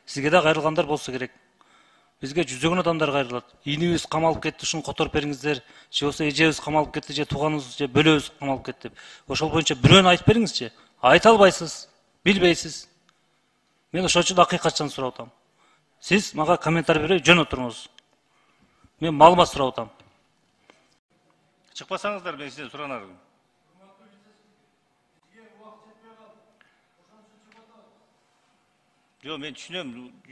Сізге де кайрылгандар болса керек. Бизге жүздөгөн адамдар кайрылат. Инибиз камалып кетти, ушуну которуп бериңиздер. Же болсо эжебиз камалып кетти, же тууганыбыз, же бөлөбүз камалып кетти деп. Ошол боюнча бирөөнү айтып бериңизчи. Айта албайсыз, билбейсиз. Мен ошол үчүн акыйкатчан сурап атам. Сиз мага комментарий берип жөн отуруңуз. Мен маалымат сурап атам. Чыкпасаңыздар мен сизден суранармын. Жо, мен түшүнөм,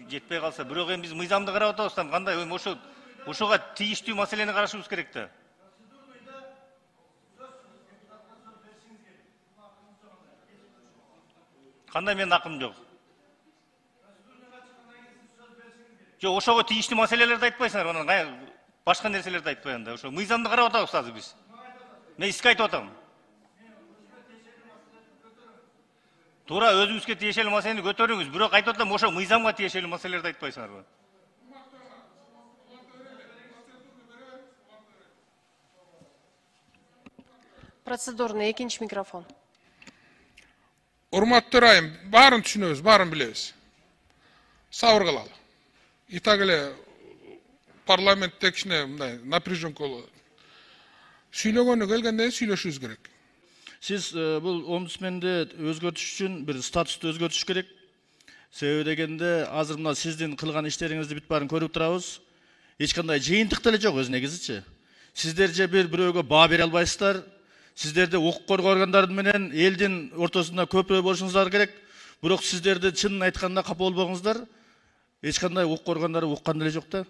жетпей калса, бирок эми биз мыйзамды карап атабыз, кандай эми ошого тийиштүү маселени карашыбыз керек да. Кандай менин акым жок? Жо, ошого тийиштүү маселелерди айтпайсыңар, анан башка нерселерди айтпай анда. Ошо мыйзамды карап атабыз азыр биз. Мен сизге айтып атам. Туура өзүңүзгө тиешелүү маселени көтөрүңүз, бирок айтып атам, ошо мыйзамга тиешелүү маселелерди айтпайсыңарбы? Процедурный экинчи микрофон. Урматтуу ырайым, баарын түшүнөбүз, баарын билебиз. Сабыр кылалы. И так эле парламентте кичине мындай напряженка болот. Сүйлөгөнү келгенде сүйлөшүбүз керек. Siz bu ombudsmende özgörtüş için bir statüsü özgörtüş gerek. Sebebi degende azır mına sizdin kılgan işlerinizdi bit barın körüp turabız. Hiç kanday jeyintik dele jok öz negizичи. Sizlerce biröөгө баа бере албайсыздар. Sizlerde hukuk korgоо organdары менен элдин ортосунда көпүрө болушуңуздар керек. Бирок сиздерди чынын айтканда капа болбоңуздар. Эч кандай hukuk organdары уккан деле жок да.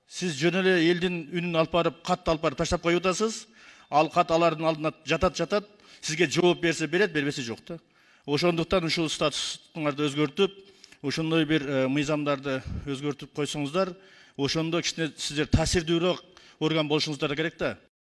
Siz жөн эле элдин үнүн алып барып, катты алып барып таштап коюп атасыз. Ал кат алардын алдына жатат. Sizge жооп берсе берет, бербесе жок да. Ошондуктан ушул статустуңарды өзгөртүп, ошондой бир мыйзамдарды өзгөртүп койсоңуздар, ошондо кичине сиздер таасирдүүрөөк орган болушуңуздар керек да.